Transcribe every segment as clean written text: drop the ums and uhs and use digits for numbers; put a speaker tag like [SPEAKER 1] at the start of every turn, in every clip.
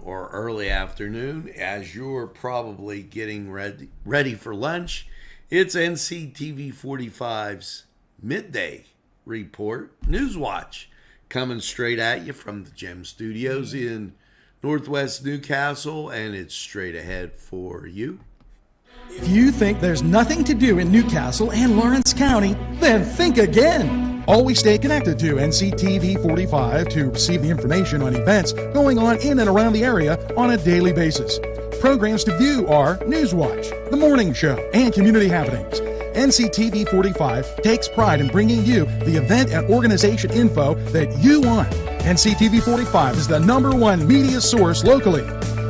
[SPEAKER 1] or early afternoon as you're probably getting ready for lunch. It's NCTV45's Midday Report Newswatch coming straight at you from the Gem Studios in Northwest Newcastle, and it's straight ahead for you.
[SPEAKER 2] If you think there's nothing to do in Newcastle and Lawrence County, then think again. Always stay connected to NCTV45 to receive the information on events going on in and around the area on a daily basis. Programs to view are Newswatch, The Morning Show, and Community Happenings. NCTV45 takes pride in bringing you the event and organization info that you want. NCTV45 is the #1 media source locally.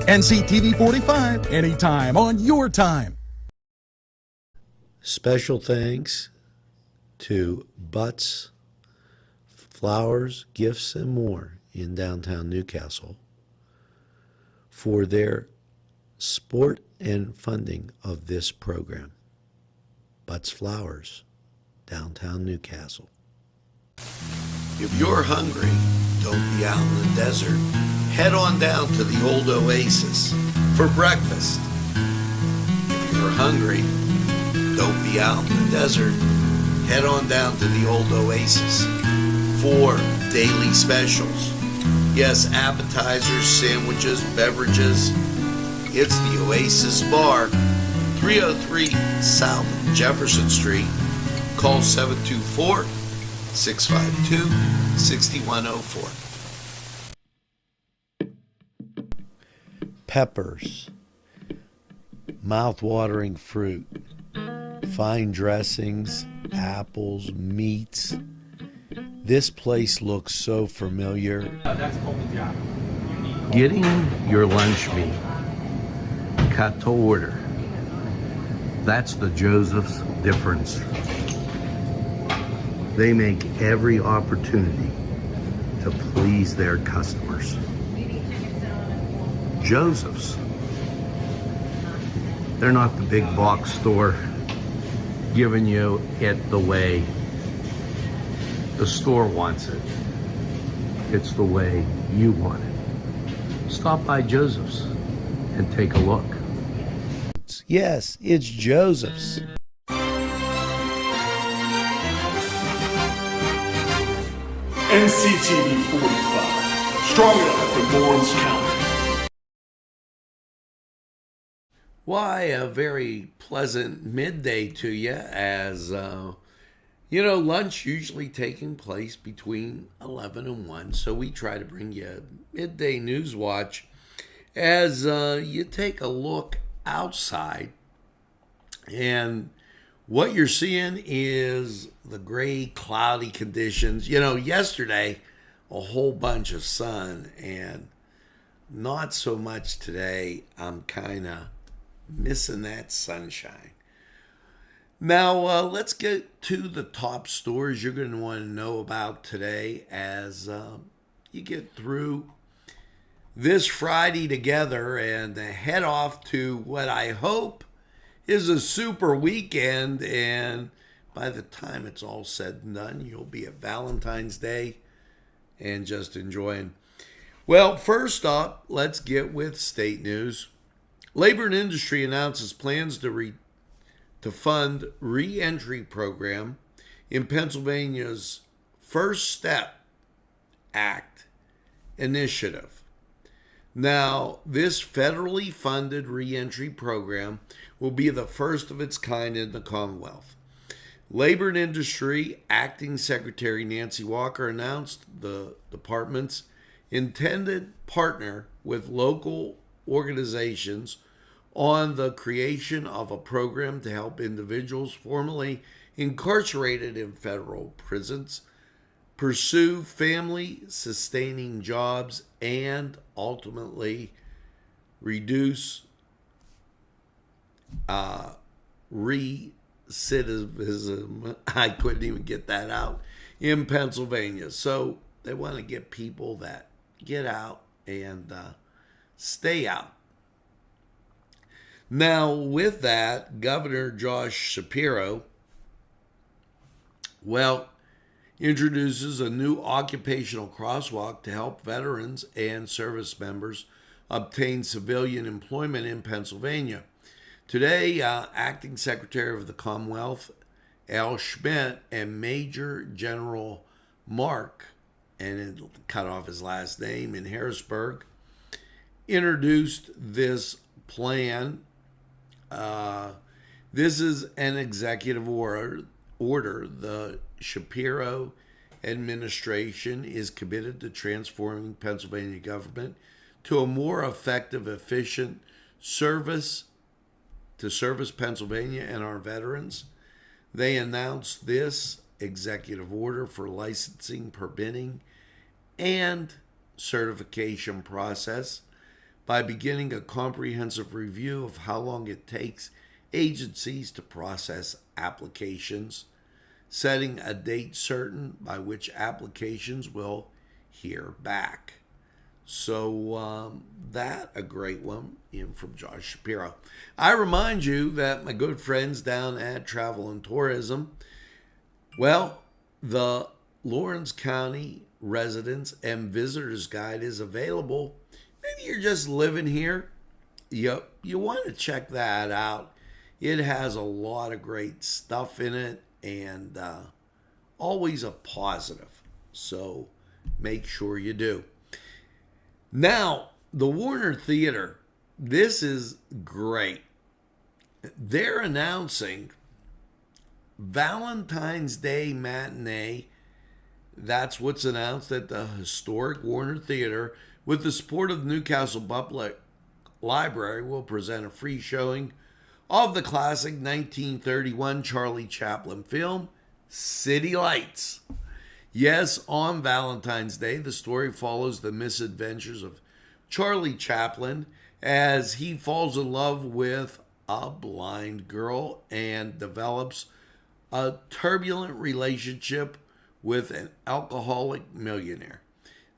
[SPEAKER 2] NCTV45, anytime on your time.
[SPEAKER 1] Special thanks to Butts, Flowers, Gifts, and More in downtown Newcastle for their support and funding of this program. Butts Flowers, downtown Newcastle. If you're hungry, don't be out in the desert. Head on down to the old Oasis for breakfast. If you're hungry, don't be out in the desert. Head on down to the old Oasis for daily specials. Yes, appetizers, sandwiches, beverages. It's the Oasis Bar, 303 South Jefferson Street. Call 724-652-6104. Peppers, mouth-watering fruit, fine dressings, apples, meats. This place looks so familiar. Getting your lunch meat cut to order. That's the Joseph's difference. They make every opportunity to please their customers. Joseph's. They're not the big box store giving you it the way the store wants it. It's the way you want it. Stop by Joseph's and take a look. Yes, it's Joseph's.
[SPEAKER 3] NCTV45, strong enough for Lawrence County.
[SPEAKER 1] Why, a very pleasant midday to you as, lunch usually taking place between 11 and 1. So we try to bring you a midday news watch as you take a look outside. And what you're seeing is the gray, cloudy conditions. Yesterday, a whole bunch of sun, and not so much today. I'm kind of missing that sunshine. Now, let's get to the top stories you're going to want to know about today as you get through this Friday together and head off to what I hope is a super weekend. And by the time it's all said and done, you'll be at Valentine's Day and just enjoying. Well, first up, let's get with state news. Labor and Industry announces plans to fund re-entry program in Pennsylvania's First Step Act initiative. Now, this federally funded re-entry program will be the first of its kind in the Commonwealth. Labor and Industry Acting Secretary Nancy Walker announced the department's intended partner with local organizations on the creation of a program to help individuals formerly incarcerated in federal prisons pursue family-sustaining jobs and ultimately reduce recidivism. I couldn't even get that out in Pennsylvania. So they want to get people that get out and stay out. Now, with that, Governor Josh Shapiro, introduces a new occupational crosswalk to help veterans and service members obtain civilian employment in Pennsylvania. Today, Acting Secretary of the Commonwealth Al Schmidt and Major General Mark, and it cut off his last name, in Harrisburg, introduced this plan. This is an executive order. The Shapiro administration is committed to transforming Pennsylvania government to a more effective, efficient service to service Pennsylvania and our veterans. They announced this executive order for licensing, permitting, and certification process by beginning a comprehensive review of how long it takes agencies to process applications, setting a date certain by which applications will hear back. So that a great one in from Josh Shapiro. I remind you that my good friends down at Travel and Tourism, well, the Lawrence County Residents and Visitors Guide is available. Maybe you're just living here. You want to check that out. It has a lot of great stuff in it and always a positive. So make sure you do. Now, the Warner Theater, this is great. They're announcing Valentine's Day matinee. That's what's announced at the historic Warner Theater. With the support of the Newcastle Public Library, will present a free showing of the classic 1931 Charlie Chaplin film, City Lights. Yes, on Valentine's Day, the story follows the misadventures of Charlie Chaplin as he falls in love with a blind girl and develops a turbulent relationship with an alcoholic millionaire.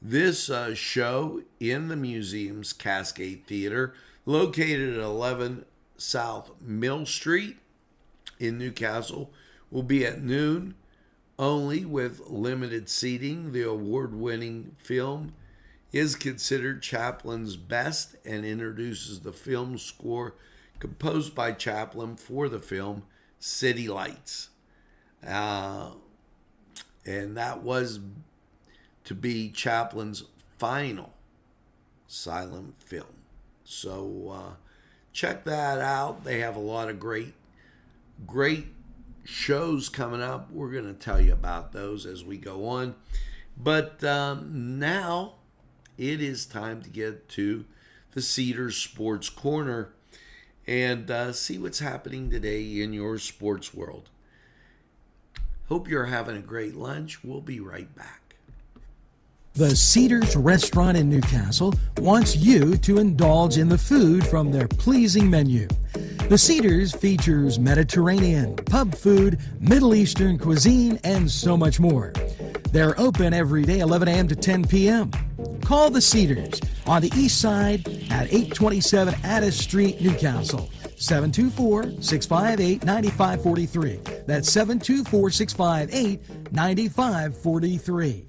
[SPEAKER 1] This show in the museum's Cascade Theater, located at 11 South Mill Street in Newcastle, will be at noon only with limited seating. The award-winning film is considered Chaplin's best and introduces the film score composed by Chaplin for the film City Lights. And that was to be Chaplin's final silent film. So check that out. They have a lot of great shows coming up. We're going to tell you about those as we go on. But now it is time to get to the Cedars Sports Corner and see what's happening today in your sports world. Hope you're having a great lunch. We'll be right back.
[SPEAKER 2] The Cedars Restaurant in Newcastle wants you to indulge in the food from their pleasing menu. The Cedars features Mediterranean, pub food, Middle Eastern cuisine, and so much more. They're open every day, 11 a.m. to 10 p.m. Call the Cedars on the east side at 827 Addis Street, Newcastle. 724-658-9543. That's 724-658-9543.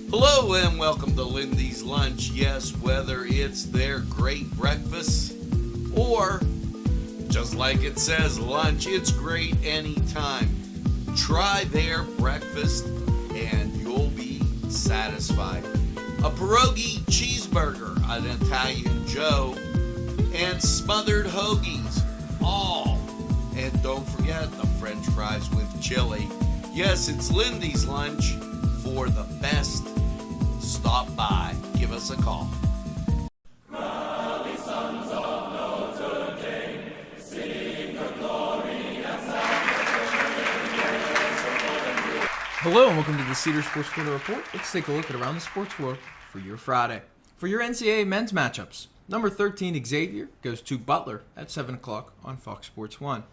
[SPEAKER 1] Hello and welcome to Lindy's Lunch. Yes, whether it's their great breakfast or, just like it says, lunch, it's great anytime. Try their breakfast and you'll be satisfied. A pierogi cheeseburger, an Italian Joe, and smothered hoagies, all. And don't forget the French fries with chili. Yes, it's Lindy's Lunch. For the best, stop by. Give us a call.
[SPEAKER 4] Hello and welcome to the Cedar Sports Corner Report. Let's take a look at around the sports world for your Friday. For your NCAA men's matchups, number 13 Xavier goes to Butler at 7 o'clock on Fox Sports 1.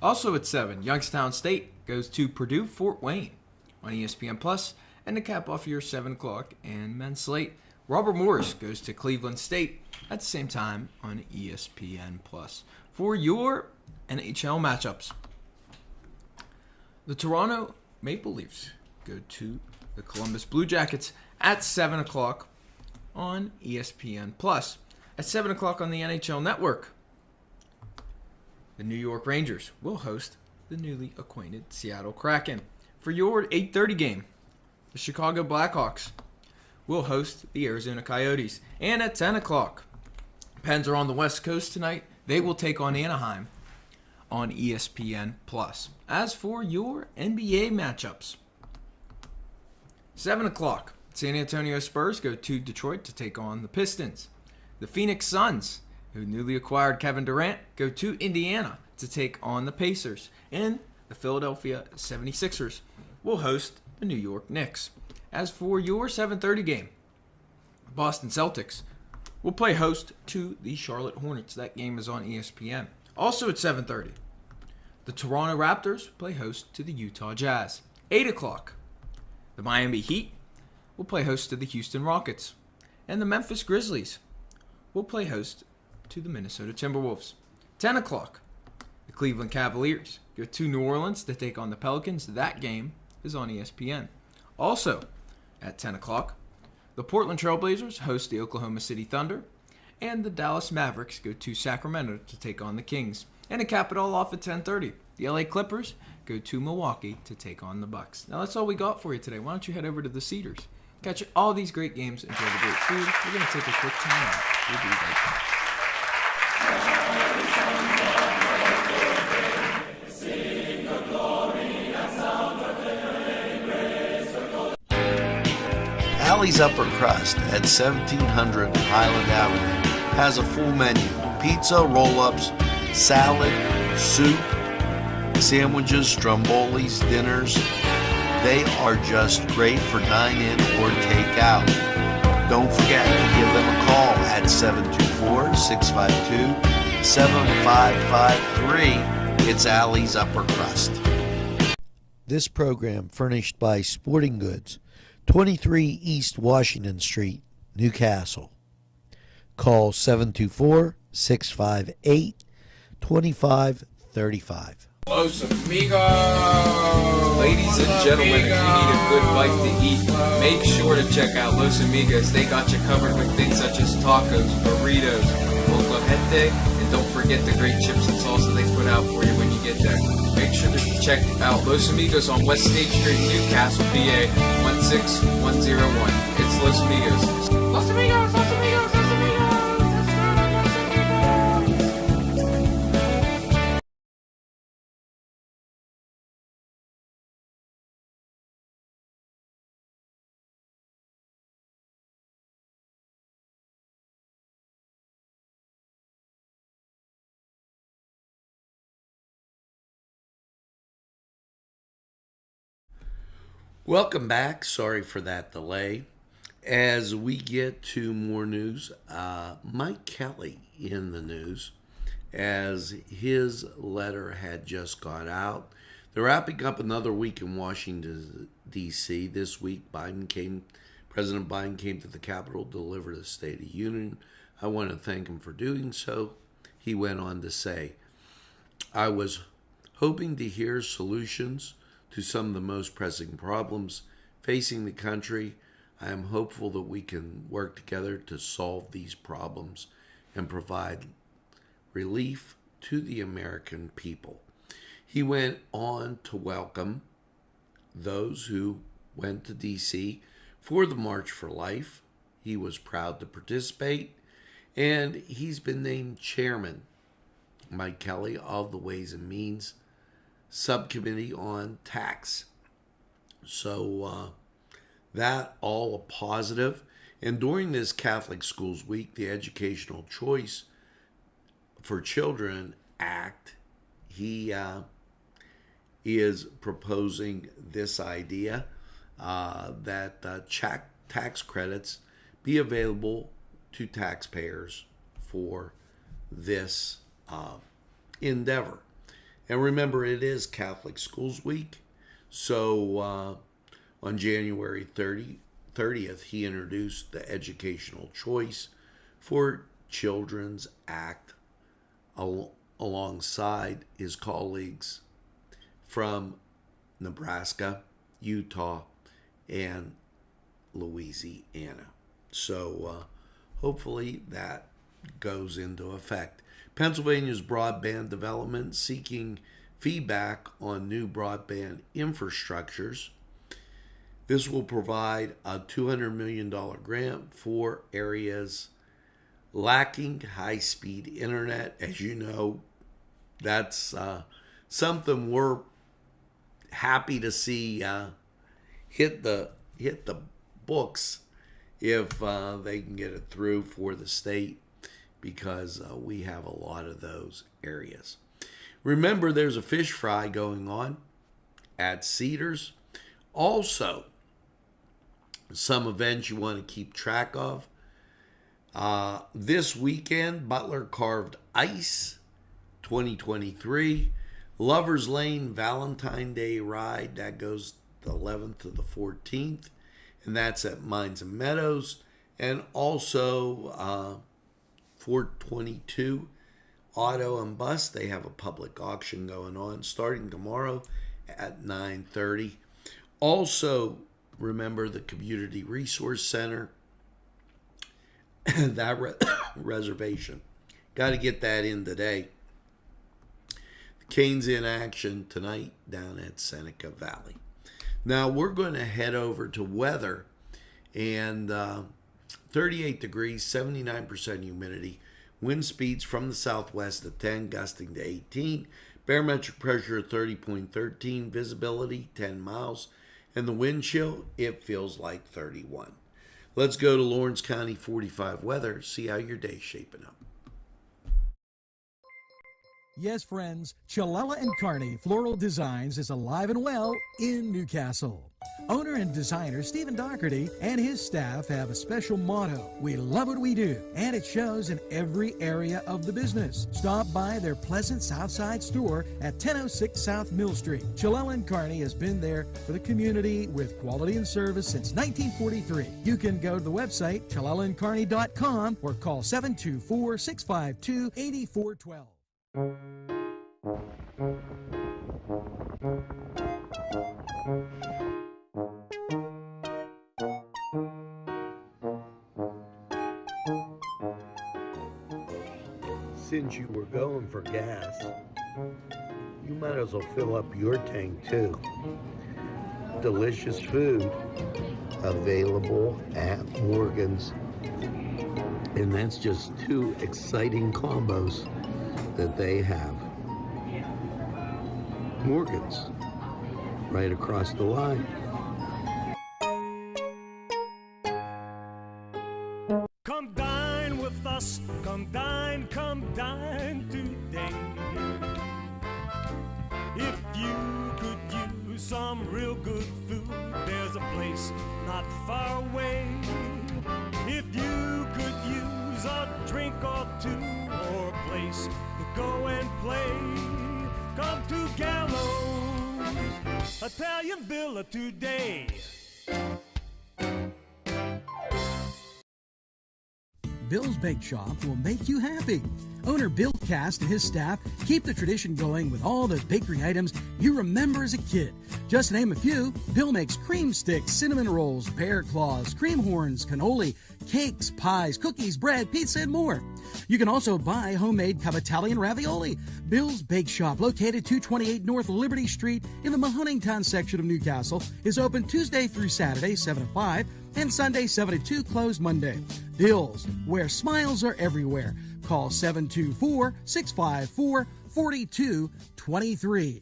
[SPEAKER 4] Also at 7, Youngstown State goes to Purdue Fort Wayne on ESPN Plus. And to cap off your 7 o'clock and men's slate, Robert Morris goes to Cleveland State at the same time on ESPN Plus. For your NHL matchups, the Toronto Maple Leafs go to the Columbus Blue Jackets at 7 o'clock on ESPN Plus. At 7 o'clock on the NHL Network, the New York Rangers will host the newly acquainted Seattle Kraken. For your 8:30 game, the Chicago Blackhawks will host the Arizona Coyotes. And at 10 o'clock, Pens are on the West Coast tonight. They will take on Anaheim on ESPN Plus. As for your NBA matchups, 7 o'clock, San Antonio Spurs go to Detroit to take on the Pistons. The Phoenix Suns, who newly acquired Kevin Durant, go to Indiana to take on the Pacers. And the Philadelphia 76ers will host the New York Knicks. As for your 7:30 game, the Boston Celtics will play host to the Charlotte Hornets. That game is on ESPN. Also at 7:30, the Toronto Raptors play host to the Utah Jazz. 8 o'clock, the Miami Heat will play host to the Houston Rockets. And the Memphis Grizzlies will play host to the Minnesota Timberwolves. 10 o'clock, the Cleveland Cavaliers go to New Orleans to take on the Pelicans. That game is on ESPN. Also at 10 o'clock, the Portland Trailblazers host the Oklahoma City Thunder. And the Dallas Mavericks go to Sacramento to take on the Kings. And to cap it all off at 10:30, the LA Clippers go to Milwaukee to take on the Bucks. Now that's all we got for you today. Why don't you head over to the Cedars? Catch all these great games, enjoy the great food. We're going to take a quick time out. We'll be right back.
[SPEAKER 1] Allie's Upper Crust at 1700 Highland Avenue has a full menu: pizza, roll-ups, salad, soup, sandwiches, strombolis, dinners. They are just great for dine-in or take-out. Don't forget to give them a call at 724-652-7553. It's Allie's Upper Crust. This program furnished by Sporting Goods, 23 East Washington Street, Newcastle. Call 724-658-2535.
[SPEAKER 4] Los Amigos! Ladies and gentlemen, if you need a good bite to eat, make sure to check out Los Amigos. They got you covered with things such as tacos, burritos, molcajete, and don't forget the great chips and salsa they put out for you when you get there. Make sure to check out Los Amigos on West State Street, Newcastle, PA, 16101. It's Los Amigos. Los Amigos, Los Amigos, Los Amigos!
[SPEAKER 1] Welcome back. Sorry for that delay. As we get to more news, Mike Kelly in the news, as his letter had just gone out. They're wrapping up another week in Washington, D.C. This week, President Biden came to the Capitol to deliver the State of the Union. I want to thank him for doing so. He went on to say, I was hoping to hear solutions to some of the most pressing problems facing the country. I am hopeful that we can work together to solve these problems and provide relief to the American people. He went on to welcome those who went to D.C. for the March for Life. He was proud to participate, and he's been named chairman, Mike Kelly, of the Ways and Means Subcommittee on Tax. So that all a positive. And during this Catholic Schools Week, the Educational Choice for Children Act, he is proposing this idea that tax credits be available to taxpayers for this endeavor. And remember, it is Catholic Schools Week. So on January 30th, he introduced the Educational Choice for Children's Act alongside his colleagues from Nebraska, Utah, and Louisiana. So hopefully that goes into effect. Pennsylvania's broadband development seeking feedback on new broadband infrastructures. This will provide a $200 million grant for areas lacking high-speed internet. As you know, that's something we're happy to see hit the books if they can get it through for the state, because we have a lot of those areas. Remember, there's a fish fry going on at Cedars. Also, some events you want to keep track of. This weekend, Butler Carved Ice 2023. Lover's Lane Valentine Day Ride, that goes the 11th to the 14th, and that's at Mines and Meadows. And also 422 Auto and Bus, they have a public auction going on starting tomorrow at 9:30. Also, remember the Community Resource Center, that reservation. Got to get that in today. The Canes in action tonight down at Seneca Valley. Now we're going to head over to weather, and 38 degrees, 79% humidity. Wind speeds from the southwest at 10, gusting to 18. Barometric pressure 30.13. Visibility 10 miles. And the wind chill, it feels like 31. Let's go to Lawrence County 45 weather, see how your day's shaping up.
[SPEAKER 2] Yes, friends, Chilella & Carney Floral Designs is alive and well in Newcastle. Owner and designer Stephen Doherty and his staff have a special motto: we love what we do, and it shows in every area of the business. Stop by their pleasant Southside store at 1006 South Mill Street. Chilella & Carney has been there for the community with quality and service since 1943. You can go to the website chilellaandcarney.com or call 724-652-8412.
[SPEAKER 1] Since you were going for gas, you might as well fill up your tank too. Delicious food available at Morgan's. And that's just two exciting combos that they have. Morgan's, right across the line.
[SPEAKER 5] Come dine with us, come dine today. If you could use some real good food, there's a place not far away. If you could use a drink or two, or a place to go and play, come to Gallows Italian Villa today.
[SPEAKER 2] Bill's Bake Shop will make you happy. Owner Bill Cast and his staff keep the tradition going with all the bakery items you remember as a kid. Just to name a few, Bill makes cream sticks, cinnamon rolls, bear claws, cream horns, cannoli, cakes, pies, cookies, bread, pizza, and more. You can also buy homemade Cavatelli ravioli. Bill's Bake Shop, located 228 North Liberty Street in the Mahoningtown section of Newcastle, is open Tuesday through Saturday, 7 to 5, and Sunday, 7 to 2, closed Monday. Bill's, where smiles are everywhere. Call 724-654-4223.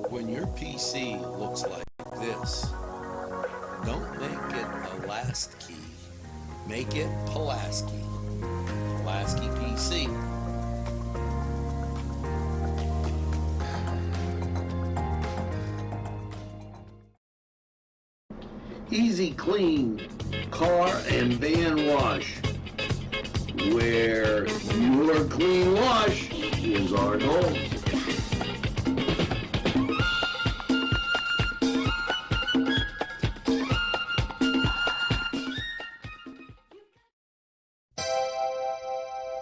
[SPEAKER 1] When your PC looks like this, don't make it a last key. Make it Pulaski. Pulaski PC. Easy Clean Car and Van Wash, where your clean wash is our goal.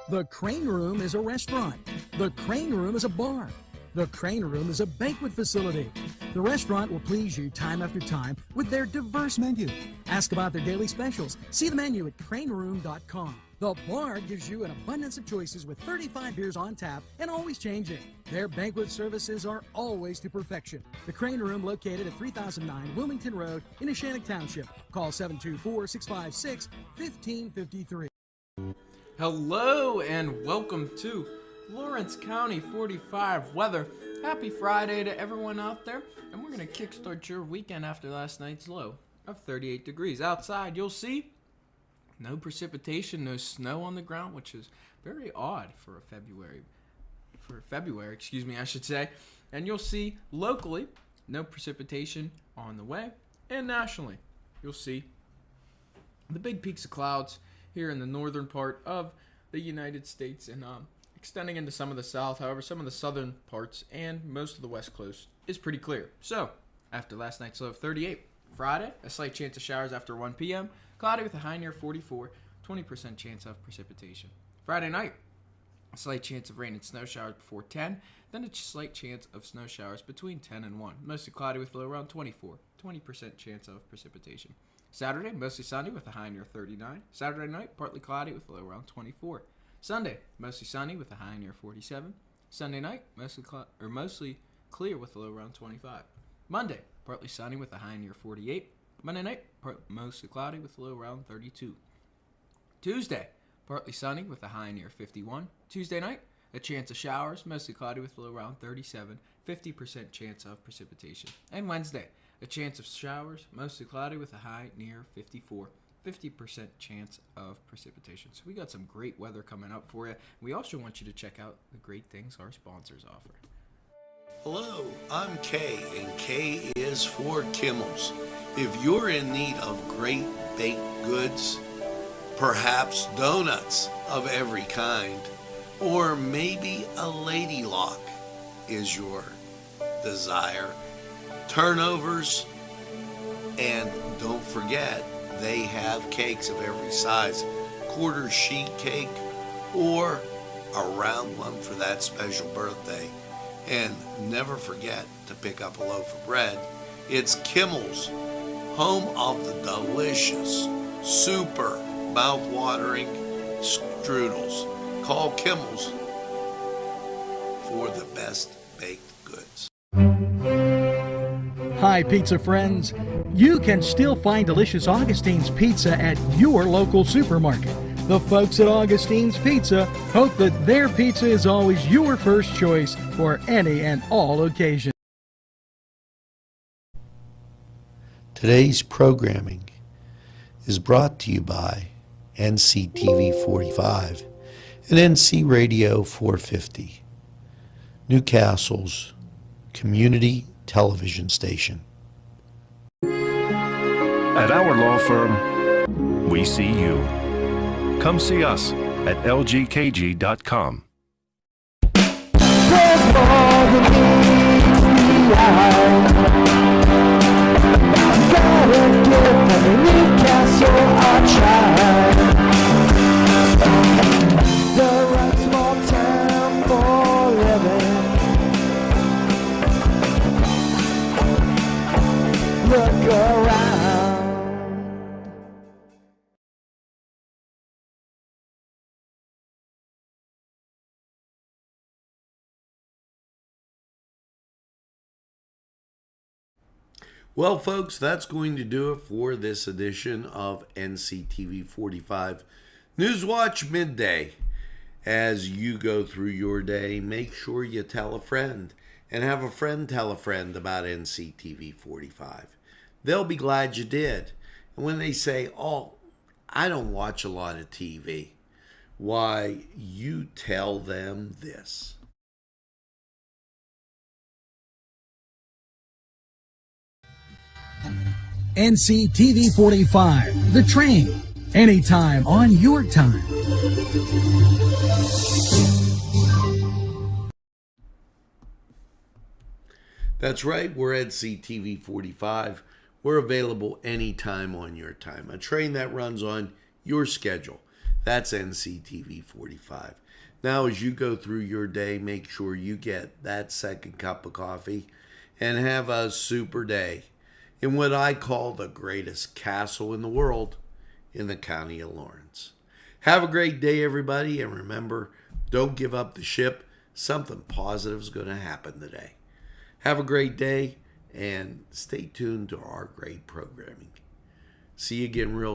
[SPEAKER 2] The Crane Room is a restaurant. The Crane Room is a bar. The Crane Room is a banquet facility. The restaurant will please you time after time with their diverse menu. Ask about their daily specials. See the menu at craneroom.com. The bar gives you an abundance of choices with 35 beers on tap and always changing. Their banquet services are always to perfection. The Crane Room, located at 3009 Wilmington Road in Neshannock Township. Call 724-656-1553.
[SPEAKER 4] Hello and welcome to Lawrence County 45 weather. Happy Friday to everyone out there, and we're going to kickstart your weekend after last night's low of 38 degrees. Outside, you'll see no precipitation, no snow on the ground, which is very odd for February, I should say. And you'll see locally no precipitation on the way, and nationally you'll see the big peaks of clouds here in the northern part of the United States and extending into some of the south. However, some of the southern parts and most of the west coast is pretty clear. So, after last night's low of 38, Friday, a slight chance of showers after 1 p.m., cloudy with a high near 44, 20% chance of precipitation. Friday night, a slight chance of rain and snow showers before 10, then a slight chance of snow showers between 10 and 1. Mostly cloudy with a low around 24, 20% chance of precipitation. Saturday, mostly sunny with a high near 39. Saturday night, partly cloudy with a low around 24. Sunday, mostly sunny with a high near 47. Sunday night, mostly clear with a low around 25. Monday, partly sunny with a high near 48. Monday night, mostly cloudy with a low around 32. Tuesday, partly sunny with a high near 51. Tuesday night, a chance of showers, mostly cloudy with a low around 37, 50% chance of precipitation. And Wednesday, a chance of showers, mostly cloudy with a high near 54, 50% chance of precipitation. So we got some great weather coming up for you. We also want you to check out the great things our sponsors offer.
[SPEAKER 1] Hello, I'm Kay, and K is for Kimmel's. If you're in need of great baked goods, perhaps donuts of every kind, or maybe a lady lock is your desire, turnovers, and don't forget, they have cakes of every size, quarter sheet cake or a round one for that special birthday. And never forget to pick up a loaf of bread. It's Kimmel's, home of the delicious, super mouth-watering strudels. Call Kimmel's for the best baked goods.
[SPEAKER 2] Hi, pizza friends. You can still find delicious Augustine's Pizza at your local supermarket. The folks at Augustine's Pizza hope that their pizza is always your first choice for any and all occasions.
[SPEAKER 1] Today's programming is brought to you by Nctv45 and NC Radio 450, Newcastle's community television station.
[SPEAKER 6] At our law firm, we see you. Come see us at lgkg.com.
[SPEAKER 7] There's more than meets the eye. Gotta give them Newcastle a try. The right small town for living. Look around.
[SPEAKER 1] Well, folks, that's going to do it for this edition of NCTV45 Newswatch Midday. As you go through your day, make sure you tell a friend and have a friend tell a friend about NCTV45. They'll be glad you did. And when they say, oh, I don't watch a lot of TV, why, you tell them this.
[SPEAKER 2] NCTV45, The Train, anytime on your time.
[SPEAKER 1] That's right, we're at NCTV45. We're available anytime on your time. A train that runs on your schedule. That's NCTV45. Now, as you go through your day, make sure you get that second cup of coffee and have a super day in what I call the greatest castle in the world in the county of Lawrence. Have a great day, everybody, and remember, don't give up the ship. Something positive is going to happen today. Have a great day and stay tuned to our great programming. See you again real